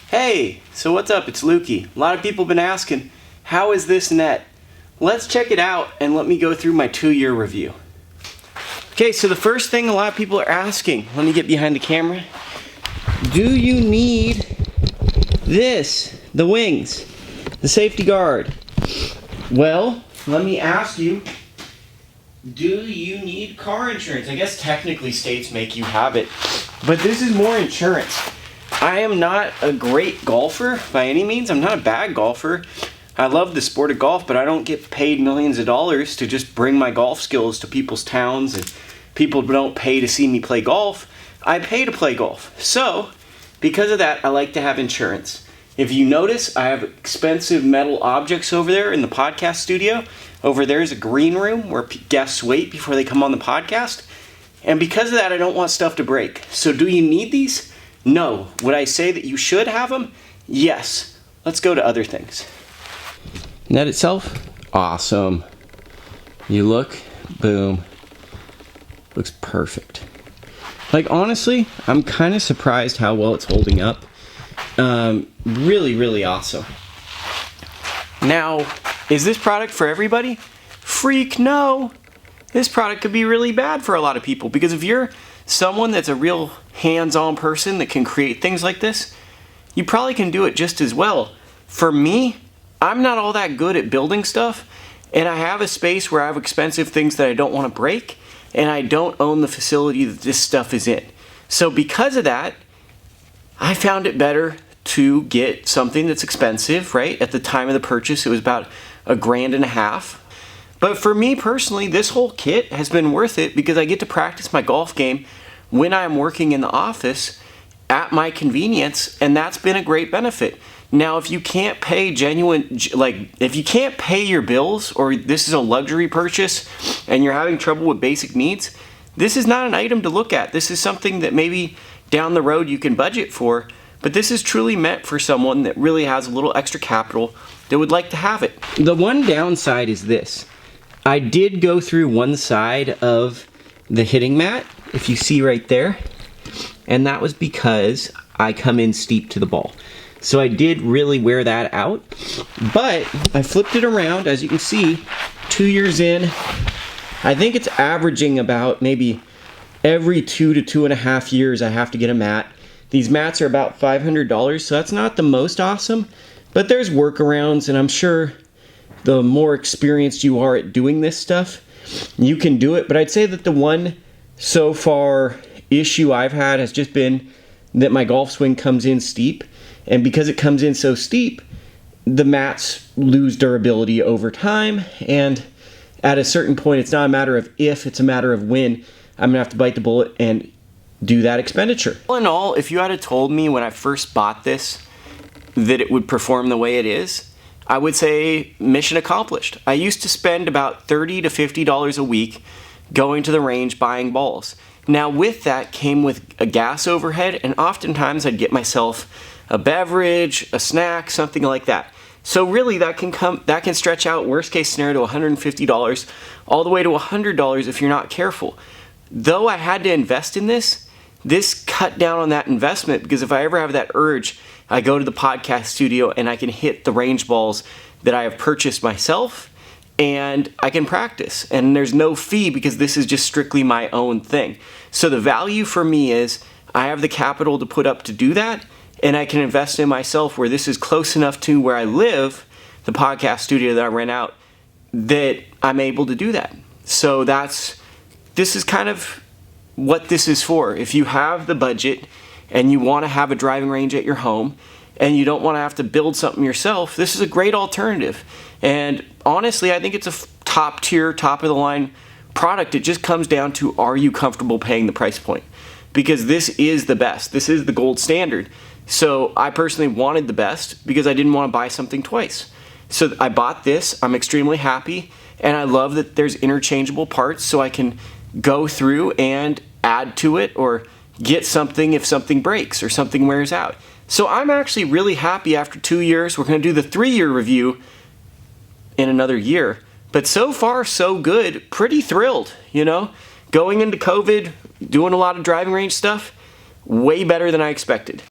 Hey, so what's up? It's Lukie. A lot of people have been asking, how is this net? Let's check it out and let me go through my 2-year review. Okay, so the first thing a lot of people are asking, let me get behind the camera. Do you need this? The wings, the safety guard. Well, let me ask you, do you need car insurance? I guess technically states make you have it, but this is more insurance. I am not a great golfer by any means. I'm not a bad golfer. I love the sport of golf, but I don't get paid millions of dollars to just bring my golf skills to people's towns, and people don't pay to see me play golf. I pay to play golf. So, because of that, I like to have insurance. If you notice, I have expensive metal objects over there in the podcast studio. Over there is a green room where guests wait before they come on the podcast. And because of that, I don't want stuff to break. So do you need these? No. Would I say that you should have them? Yes. Let's go to other things. Net itself, awesome. You look, boom. Looks perfect. Like, honestly, I'm kind of surprised how well it's holding up. Really, really awesome. Now, is this product for everybody? Freak, no. This product could be really bad for a lot of people, because if you're someone that's a real hands-on person that can create things like this, you probably can do it just as well. For me, I'm not all that good at building stuff, and I have a space where I have expensive things that I don't want to break, and I don't own the facility that this stuff is in. So because of that, I found it better to get something that's expensive, right? At the time of the purchase, it was about $1,500. But for me personally, this whole kit has been worth it because I get to practice my golf game when I'm working in the office at my convenience, and that's been a great benefit. Now, if you can't pay if you can't pay your bills, or this is a luxury purchase and you're having trouble with basic needs, this is not an item to look at. This is something that maybe down the road you can budget for, but this is truly meant for someone that really has a little extra capital that would like to have it. The one downside is this. I did go through one side of the hitting mat, if you see right there, and that was because I come in steep to the ball. So I did really wear that out, but I flipped it around. As you can see, 2 years in, I think it's averaging about maybe every 2 to 2.5 years I have to get a mat. These mats are about $500, so that's not the most awesome, but there's workarounds, and I'm sure the more experienced you are at doing this stuff, you can do it. But I'd say that the one so far issue I've had has just been that my golf swing comes in steep, and because it comes in so steep, the mats lose durability over time, and at a certain point, it's not a matter of if, it's a matter of when I'm gonna have to bite the bullet and do that expenditure. All in all, if you had told me when I first bought this that it would perform the way it is, I would say mission accomplished. I used to spend about $30 to $50 a week going to the range buying balls. Now with that came with a gas overhead, and oftentimes I'd get myself a beverage, a snack, something like that. So really that can stretch out, worst case scenario, to $150 all the way to $100 if you're not careful. Though I had to invest in this cut down on that investment, because if I ever have that urge, I go to the podcast studio and I can hit the range balls that I have purchased myself, and I can practice. And there's no fee because this is just strictly my own thing. So the value for me is I have the capital to put up to do that, and I can invest in myself where this is close enough to where I live, the podcast studio that I rent out, that I'm able to do that. So this is kind of what this is for. If you have the budget and you want to have a driving range at your home and you don't want to have to build something yourself, this is a great alternative. And honestly, I think it's a top tier, top of the line product. It just comes down to, are you comfortable paying the price point? Because this is the best. This is the gold standard. So I personally wanted the best because I didn't want to buy something twice. So I bought this. I'm extremely happy, and I love that there's interchangeable parts, so I can go through and add to it or get something if something breaks or something wears out. So I'm actually really happy after 2 years. We're going to do the 3-year review in another year. But so far, so good. Pretty thrilled, you know? Going into COVID, doing a lot of driving range stuff, way better than I expected.